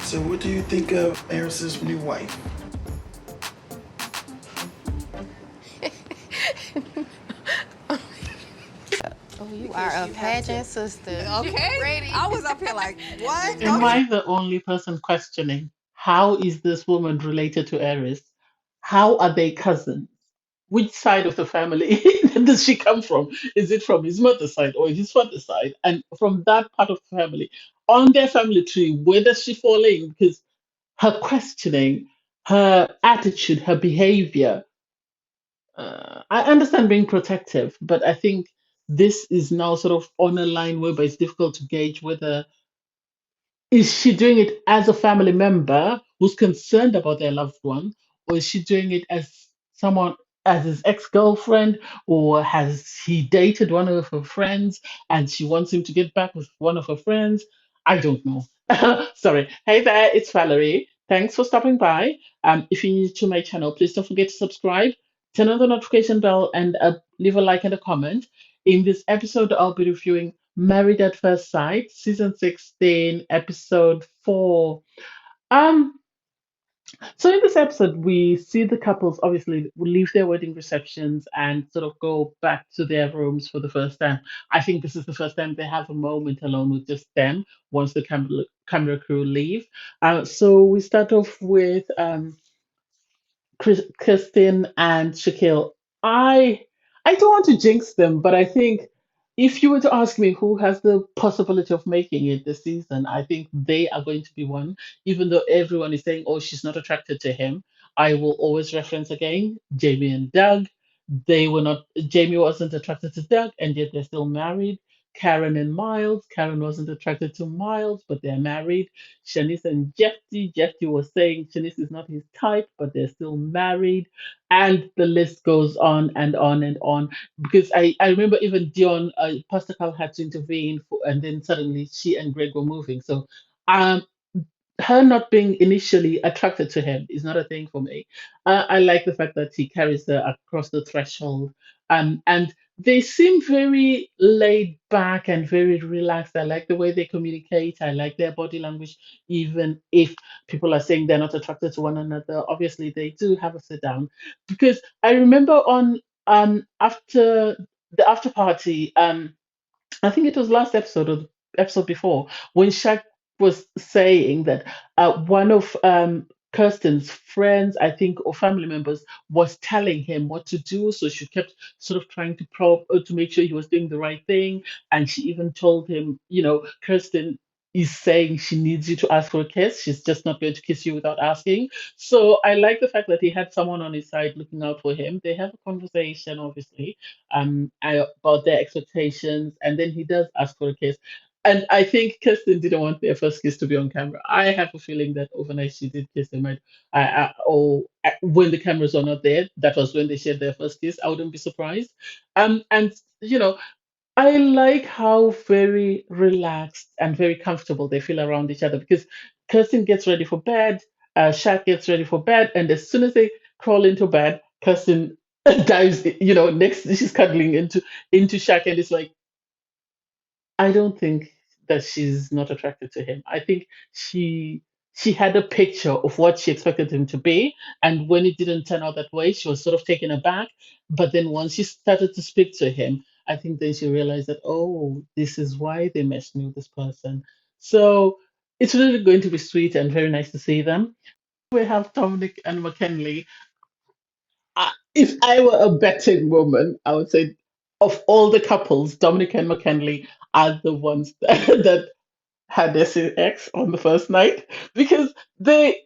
So, what do you think of Eris's new wife? Oh, you are a pageant sister. Okay. Ready? I was up here like, what? Am I the only person questioning how is this woman related to Eris? How are they cousins? Which side of the family does she come from? Is it from his mother's side or his father's side? And from that part of the family, on their family tree, where does she fall in? Because her questioning, her attitude, her behavior, I understand being protective, but I think this is now sort of on a line whereby it's difficult to gauge whether is she doing it as a family member who's concerned about their loved one, or is she doing it as someone, as his ex-girlfriend, or has he dated one of her friends and she wants him to get back with one of her friends? I don't know. Sorry. Hey there, it's Valerie. Thanks for stopping by. If you're new to my channel, please don't forget to subscribe, turn on the notification bell, and leave a like and a comment. In this episode, I'll be reviewing Married at First Sight, season 16, episode 4. Um, so in this episode, we see the couples obviously leave their wedding receptions and sort of go back to their rooms for the first time. I think this is the first time they have a moment alone with just them once the camera crew leave. So we start off with Kirsten and Shaquille. I I don't want to jinx them, but I think if you were to ask me who has the possibility of making it this season, I think they are going to be one. Even though everyone is saying, "Oh, she's not attracted to him," I will always reference again Jamie and Doug. They were not. Jamie wasn't attracted to Doug, and yet they're still married. Karen and Miles. Karen wasn't attracted to Miles, but they're married. Shanice and Jeffy. Jeffy was saying Shanice is not his type, but they're still married. And the list goes on and on and on. Because I remember even Dion, Pastor Carl had to intervene, and then suddenly she and Greg were moving. So um, her not being initially attracted to him is not a thing for me. I like the fact that he carries her across the threshold. And they seem very laid back and very relaxed. I like the way they communicate. I like their body language, even if people are saying they're not attracted to one another. Obviously, they do have a sit down. Because I remember on after the after party, I think it was last episode or the episode before when Shaq was saying that one of Kirsten's friends, I think, or family members, was telling him what to do. So she kept sort of trying to probe to make sure he was doing the right thing. And she even told him, Kirsten is saying she needs you to ask for a kiss. She's just not going to kiss you without asking. So I like the fact that he had someone on his side looking out for him. They have a conversation, obviously, about their expectations, and then he does ask for a kiss. And I think Kirsten didn't want their first kiss to be on camera. I have a feeling that overnight she did kiss him, or when the cameras are not there, that was when they shared their first kiss. I wouldn't be surprised. And you know, I like how very relaxed and very comfortable they feel around each other because Kirsten gets ready for bed, Shaq gets ready for bed, and as soon as they crawl into bed, Kirsten dives, next she's cuddling into Shaq, and it's like I don't think that she's not attracted to him. I think she had a picture of what she expected him to be, and when it didn't turn out that way, she was sort of taken aback. But then once she started to speak to him, I think then she realized that oh, this is why they meshed me with this person. So it's really going to be sweet and very nice to see them. We have Dominic and McKinley. If I were a betting woman, I would say of all the couples, Dominic and McKinley are the ones that had their sex on the first night because they.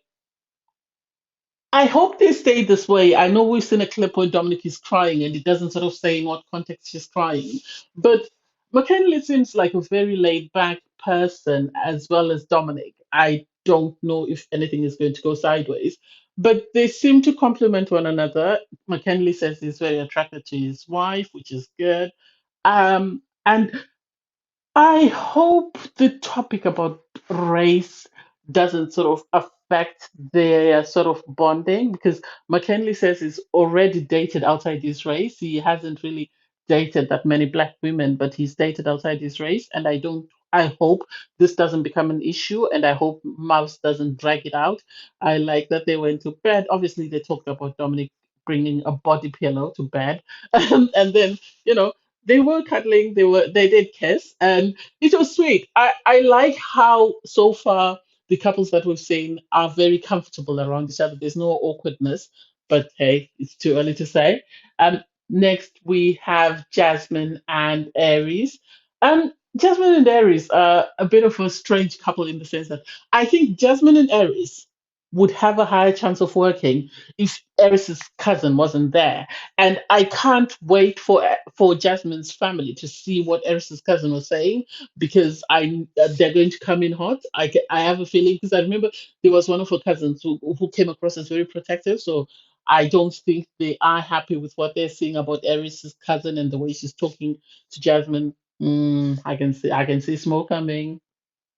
I hope they stay this way. I know we've seen a clip where Dominic is crying and it doesn't sort of say in what context she's crying, but McKinley seems like a very laid back person as well as Dominic. I don't know if anything is going to go sideways, but they seem to complement one another. McKinley says he's very attracted to his wife, which is good. And I hope the topic about race doesn't sort of affect their sort of bonding because McKinley says he's already dated outside his race. He hasn't really dated that many black women, but he's dated outside his race. And I don't I hope this doesn't become an issue, and I hope Mouse doesn't drag it out. I like that they went to bed. Obviously, they talked about Dominic bringing a body pillow to bed, and then you know they were cuddling. They did kiss, and it was sweet. I like how so far the couples that we've seen are very comfortable around each other. There's no awkwardness, but hey, it's too early to say. Next we have Jasmine and Aries. Jasmine and Aries are a bit of a strange couple in the sense that I think Jasmine and Aries would have a higher chance of working if Aries' cousin wasn't there. And I can't wait for Jasmine's family to see what Aries' cousin was saying because they're going to come in hot. I have a feeling because I remember there was one of her cousins who came across as very protective. So I don't think they are happy with what they're seeing about Aries' cousin and the way she's talking to Jasmine. I can see smoke coming.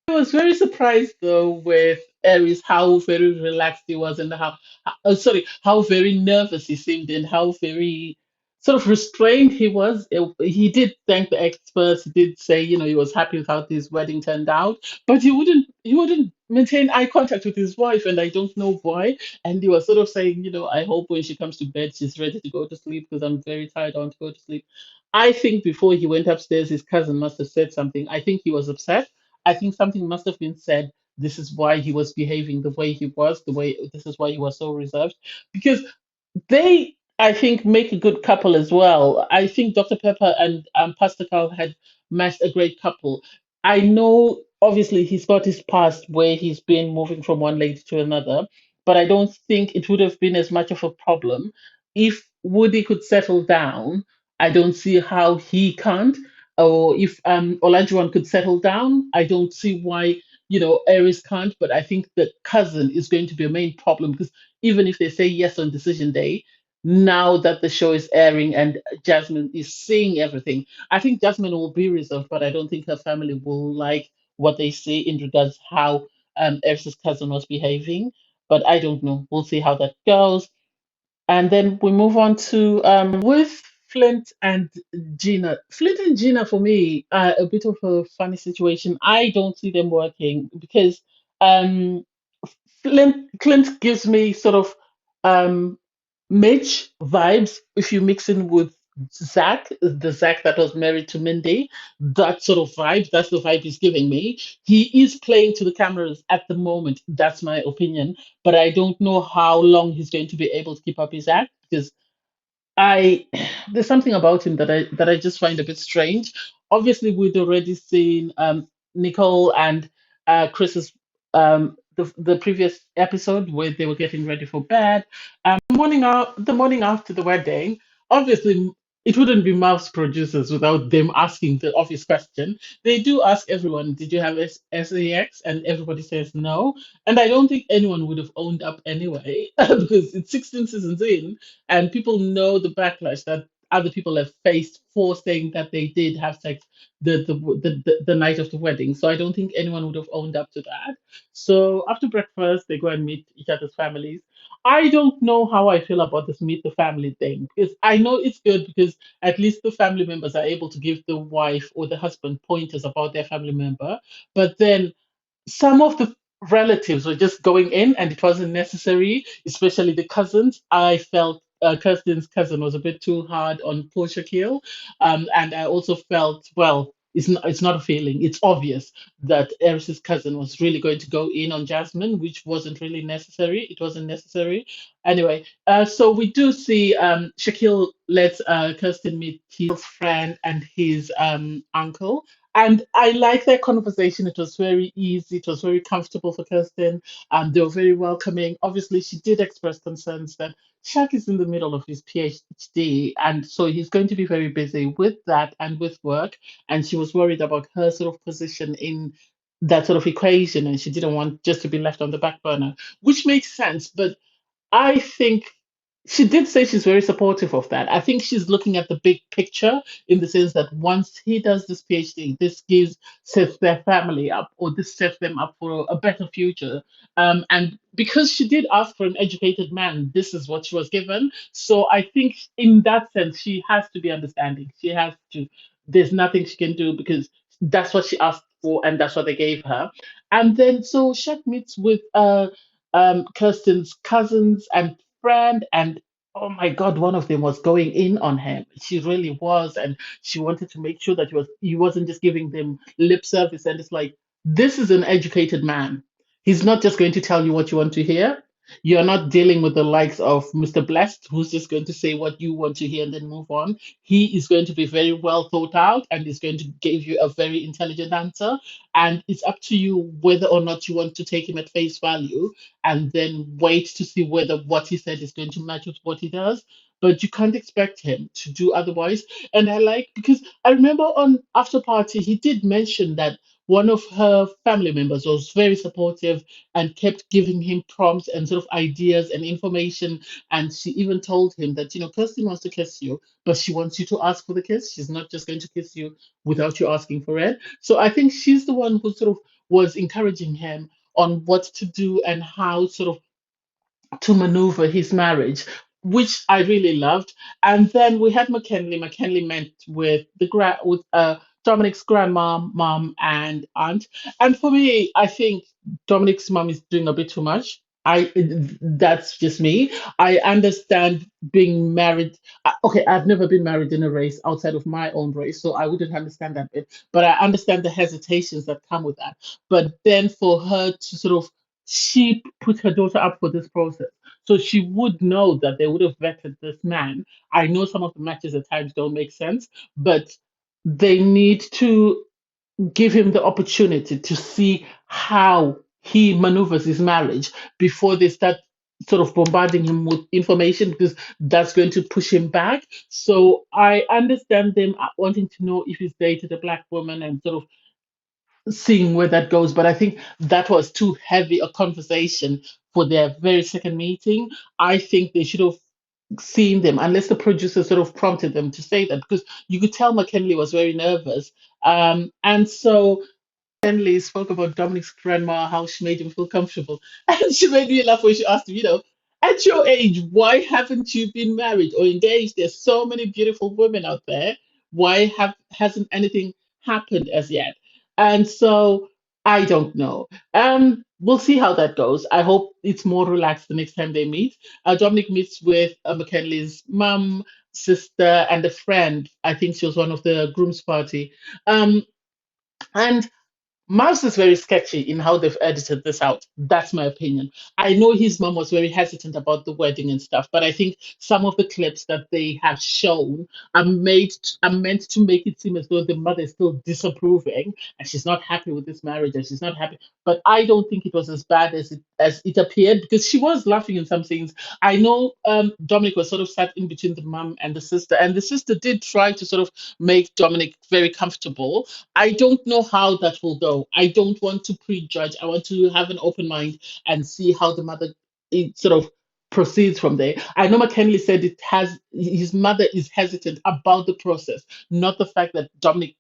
I was very surprised though with Aries how very relaxed he was and how very nervous he seemed and how very sort of restrained he was. He did thank the experts. He did say he was happy with how his wedding turned out, but he wouldn't maintain eye contact with his wife, and I don't know why. And he was sort of saying, I hope when she comes to bed she's ready to go to sleep because I'm very tired. I want to go to sleep. I think before he went upstairs, his cousin must have said something. I think he was upset. I think something must have been said. This is why he was behaving the way he was, this is why he was so reserved. Because they, I think, make a good couple as well. I think Dr. Pepper and Pastor Carl had matched a great couple. I know, obviously, he's got his past where he's been moving from one lady to another, but I don't think it would have been as much of a problem if Woody could settle down. I don't see how he can't. Or if Olajuwon could settle down, I don't see why Aries can't. But I think the cousin is going to be a main problem because even if they say yes on decision day, now that the show is airing and Jasmine is seeing everything, I think Jasmine will be reserved, but I don't think her family will like what they see in regards how Eris's cousin was behaving. But I don't know. We'll see how that goes. And then we move on to with Flint and Gina. Flint and Gina, for me, are a bit of a funny situation. I don't see them working because um, Clint gives me sort of um, Mitch vibes if you mix in with Zach, the Zach that was married to Mindy, that sort of vibe, that's the vibe he's giving me. He is playing to the cameras at the moment, that's my opinion, but I don't know how long he's going to be able to keep up his act because I there's something about him that I just find a bit strange. Obviously, we'd already seen Nicole and Chris's the previous episode where they were getting ready for bed. The morning after the wedding, obviously it wouldn't be Mouth's producers without them asking the obvious question. They do ask everyone, "Did you have SAX?" And everybody says no. And I don't think anyone would have owned up anyway because it's 16 seasons in and people know the backlash that other people have faced for saying that they did have sex the night of the wedding. So I don't think anyone would have owned up to that. So after breakfast, they go and meet each other's families. I don't know how I feel about this meet the family thing because I know it's good because at least the family members are able to give the wife or the husband pointers about their family member. But then some of the relatives were just going in and it wasn't necessary, especially the cousins. I felt Kirsten's cousin was a bit too hard on poor Shaquille. And I also felt, well, it's not a feeling. It's obvious that Eris's cousin was really going to go in on Jasmine, which wasn't really necessary. It wasn't necessary. Anyway, so we do see Shaquille lets Kirsten meet his friend and his uncle, and I like their conversation. It was very easy. It was very comfortable for Kirsten. They were very welcoming. Obviously, she did express concerns that Shaq is in the middle of his PhD, and so he's going to be very busy with that and with work. And she was worried about her sort of position in that sort of equation, and she didn't want just to be left on the back burner, which makes sense. But I think she did say she's very supportive of that. I think she's looking at the big picture in the sense that once he does this PhD, this sets their family up, or this sets them up for a better future. And because she did ask for an educated man, this is what she was given. So I think in that sense, she has to be understanding. She has to. There's nothing she can do because that's what she asked for, and that's what they gave her. And then so Shep meets with Kirsten's cousins and friend, and oh my God, one of them was going in on him. She really was, and she wanted to make sure that he wasn't just giving them lip service. And it's like, this is an educated man. He's not just going to tell you what you want to hear. You're not dealing with the likes of Mr. Blessed, who's just going to say what you want to hear and then move on. He is going to be very well thought out and is going to give you a very intelligent answer. And it's up to you whether or not you want to take him at face value and then wait to see whether what he said is going to match with what he does. But you can't expect him to do otherwise. And I like, because I remember on After Party, he did mention that one of her family members was very supportive and kept giving him prompts and sort of ideas and information. And she even told him that, Kirsten wants to kiss you, but she wants you to ask for the kiss. She's not just going to kiss you without you asking for it. So I think she's the one who sort of was encouraging him on what to do and how sort of to maneuver his marriage, which I really loved. And then we had McKinley. McKinley met with Dominic's grandma, mom, and aunt. And for me, I think Dominic's mom is doing a bit too much. That's just me. I understand being married. Okay, I've never been married in a race outside of my own race, so I wouldn't understand that bit. But I understand the hesitations that come with that. But then for her to sort of she put her daughter up for this process. So she would know that they would have vetted this man. I know some of the matches at times don't make sense, but they need to give him the opportunity to see how he maneuvers his marriage before they start sort of bombarding him with information, because that's going to push him back. So I understand them wanting to know if he's dated a black woman and sort of seeing where that goes. But I think that was too heavy a conversation for their very second meeting. I think they should have seen them, unless the producer sort of prompted them to say that, because you could tell McKinley was very nervous. And so Henley spoke about Dominic's grandma, how she made him feel comfortable. And she made me laugh when she asked him, at your age, why haven't you been married or engaged? There's so many beautiful women out there. Why hasn't anything happened as yet? And so I don't know. We'll see how that goes. I hope it's more relaxed the next time they meet. Dominic meets with McKinley's mum, sister, and a friend. I think she was one of the groom's party. And Miles is very sketchy in how they've edited this out. That's my opinion. I know his mom was very hesitant about the wedding and stuff, but I think some of the clips that they have shown are meant to make it seem as though the mother is still disapproving and she's not happy with this marriage and she's not happy. But I don't think it was as bad as it appeared, because she was laughing in some scenes. I know Dominic was sort of sat in between the mom and the sister did try to sort of make Dominic very comfortable. I don't know how that will go. I don't want to prejudge. I want to have an open mind and see how the mother sort of proceeds from there. I know McKinley said his mother is hesitant about the process, not the fact that Dominic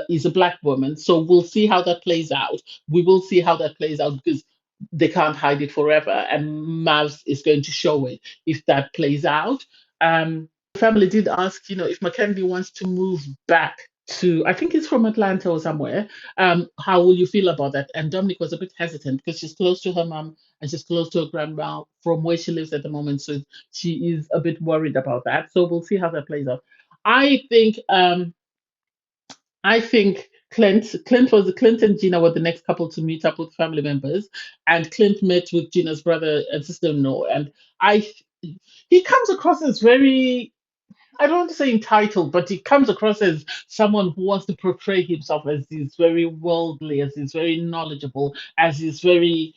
is a black woman. So we'll see how that plays out. We will see how that plays out, because they can't hide it forever, and Mavs is going to show it if that plays out. The family did ask, if McKinley wants to move back to, I think it's from Atlanta or somewhere. How will you feel about that? And Dominic was a bit hesitant because she's close to her mom and she's close to her grandma from where she lives at the moment. So she is a bit worried about that. So we'll see how that plays out. I think I think Clint and Gina were the next couple to meet up with family members, and Clint met with Gina's brother and sister-in-law, and I he comes across as very, I don't want to say entitled, but he comes across as someone who wants to portray himself as he's very worldly, as he's very knowledgeable, as he's very,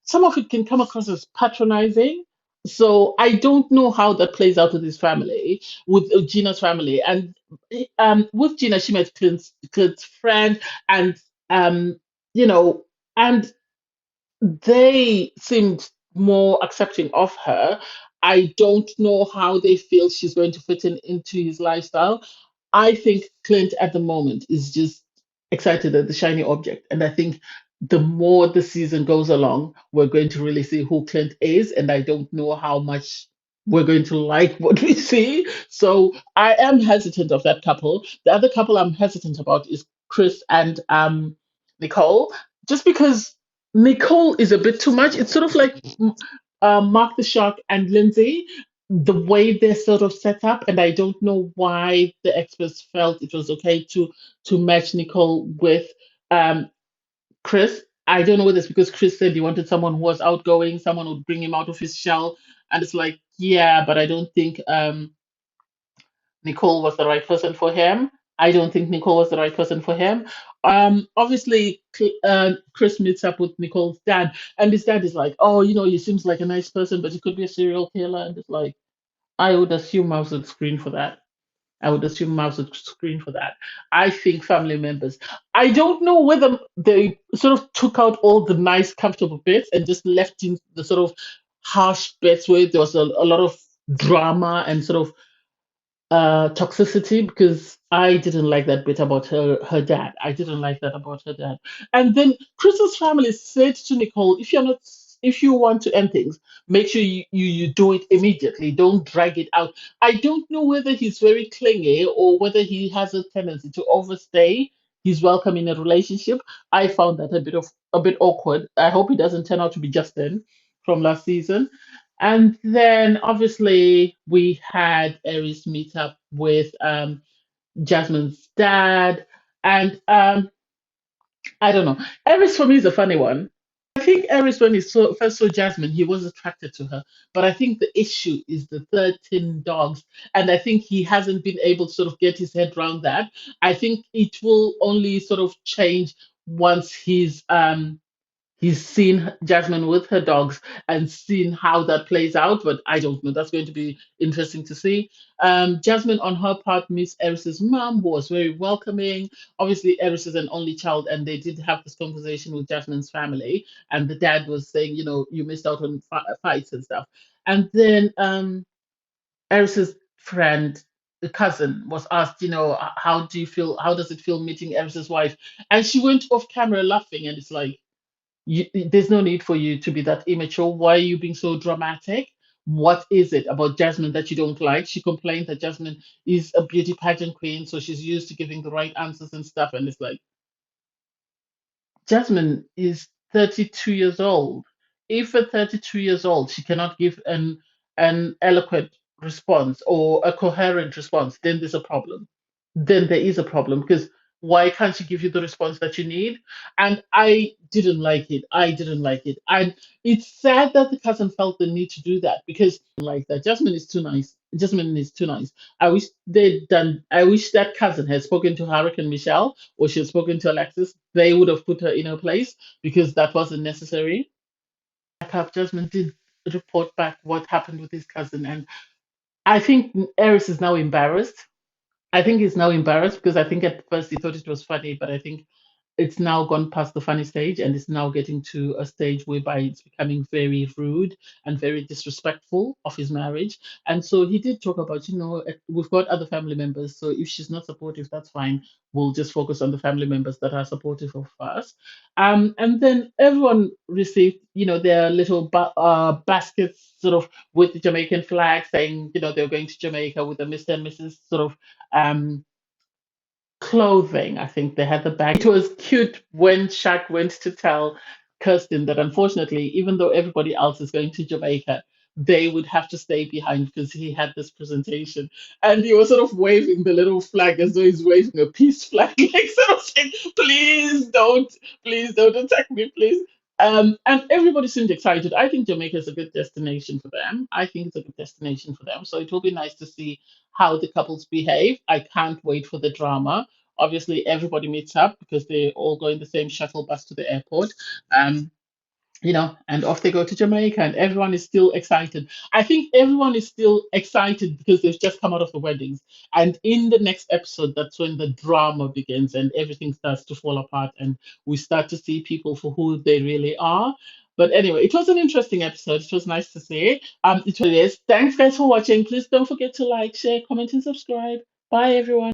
some of it can come across as patronizing. So I don't know how that plays out with his family, with Gina's family. And with Gina, she met Clint's friend, and you know, and they seemed more accepting of her. I don't know how they feel she's going to fit into his lifestyle. I think Clint at the moment is just excited at the shiny object. And I think the more the season goes along, we're going to really see who Clint is. And I don't know how much we're going to like what we see. So I am hesitant of that couple. The other couple I'm hesitant about is Chris and Nicole, just because Nicole is a bit too much. It's sort of like Mark the Shark and Lindsay, the way they're sort of set up, and I don't know why the experts felt it was okay to match Nicole with um, Chris. I don't know whether it's because Chris said he wanted someone who was outgoing, someone who would bring him out of his shell, and it's like, yeah, but I don't think Nicole was the right person for him. I don't think Nicole was the right person for him. Obviously, Chris meets up with Nicole's dad, and his dad is like, "Oh, he seems like a nice person, but he could be a serial killer." And it's like, I would assume I would screen for that. I would assume I would screen for that. I think family members. I don't know whether they sort of took out all the nice, comfortable bits and just left in the sort of harsh bits where there was a lot of drama and sort of toxicity, because I didn't like that bit about her dad. I didn't like that about her dad. And then Crystal's family said to Nicole, if you want to end things, make sure you do it immediately. Don't drag it out. I don't know whether he's very clingy or whether he has a tendency to overstay his welcome in a relationship. I found that a bit awkward. I hope it doesn't turn out to be Justin from last season. And then obviously we had Aries meet up with Jasmine's dad. And I don't know. Aries for me is a funny one. I think Aries, when first saw Jasmine, he was attracted to her. But I think the issue is the 13 dogs. And I think he hasn't been able to sort of get his head around that. I think it will only sort of change once he's seen Jasmine with her dogs and seen how that plays out, but I don't know. That's going to be interesting to see. Jasmine, on her part, meets Eris's mom, who was very welcoming. Obviously, Eris is an only child, and they did have this conversation with Jasmine's family, and the dad was saying, you missed out on fights and stuff. And then Eris's friend, the cousin, was asked, how do you feel? How does it feel meeting Eris's wife? And she went off camera laughing, and it's like, there's no need for you to be that immature. Why are you being so dramatic? What is it about Jasmine that you don't like? She complained that Jasmine is a beauty pageant queen, so she's used to giving the right answers and stuff. And it's like, Jasmine is 32 years old. If at 32 years old she cannot give an eloquent response or a coherent response, then there's a problem. Then there is a problem, because why can't she give you the response that you need? And I didn't like it. I didn't like it. And it's sad that the cousin felt the need to do that, because like that. Jasmine is too nice. Jasmine is too nice. I wish that cousin had spoken to Hurricane Michelle, or she had spoken to Alexis. They would have put her in her place, because that wasn't necessary. Backup Jasmine did report back what happened with his cousin, and I think Eris is now embarrassed. I think he's now embarrassed, because I think at first he thought it was funny, but I think it's now gone past the funny stage, and it's now getting to a stage whereby it's becoming very rude and very disrespectful of his marriage. And so he did talk about, we've got other family members, so if she's not supportive, that's fine. We'll just focus on the family members that are supportive of us. And then everyone received, their little baskets, sort of with the Jamaican flag, saying, they were going to Jamaica with the Mr. and Mrs. sort of um, clothing. I think they had the bag. It was cute when Shaq went to tell Kirsten that unfortunately, even though everybody else is going to Jamaica, they would have to stay behind because he had this presentation. And he was sort of waving the little flag as though he's waving a peace flag, like sort of saying, please don't attack me, please. And everybody seemed excited. I think Jamaica is a good destination for them. I think it's a good destination for them. So it will be nice to see how the couples behave. I can't wait for the drama. Obviously, everybody meets up because they all go in the same shuttle bus to the airport. Um, and off they go to Jamaica, and everyone is still excited. I think everyone is still excited because they've just come out of the weddings. And in the next episode, that's when the drama begins and everything starts to fall apart, and we start to see people for who they really are. But anyway, it was an interesting episode. It was nice to see. It is. Thanks, guys, for watching. Please don't forget to like, share, comment, and subscribe. Bye, everyone.